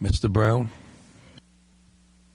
Mr. Brown?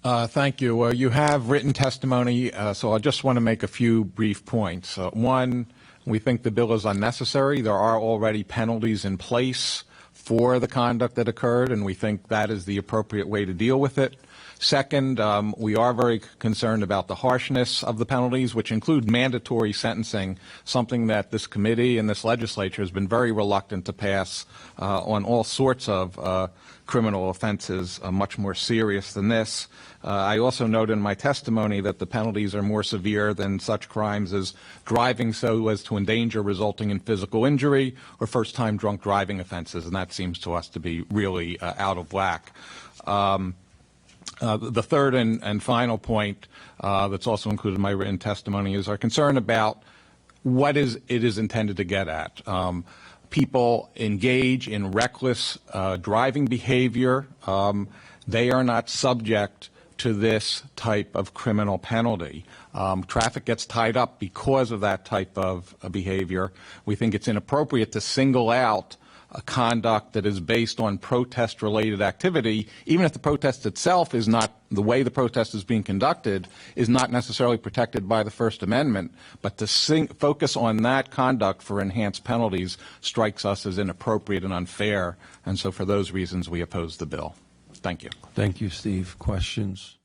Thank you. You have written testimony, so I just want to make a few brief points. One, we think the bill is unnecessary. There are already penalties in place for the conduct that occurred, and we think that is the appropriate way to deal with it. Second, we are very concerned about the harshness of the penalties, which include mandatory sentencing, something that this committee and this legislature has been very reluctant to pass on all sorts of criminal offenses much more serious than this. I also note in my testimony that the penalties are more severe than such crimes as driving so as to endanger resulting in physical injury or first-time drunk driving offenses, and that seems to us to be really out of whack. The third and final point that's also included in my written testimony is our concern about what it is intended to get at. People engage in reckless driving behavior. They are not subject to this type of criminal penalty. Traffic gets tied up because of that type of behavior. We think it's inappropriate to single out a conduct that is based on protest-related activity, even if the protest itself is not, the way the protest is being conducted is not necessarily protected by the First Amendment, but to focus on that conduct for enhanced penalties strikes us as inappropriate and unfair, and so for those reasons we oppose the bill. Thank you. Thank you, Steve. Questions?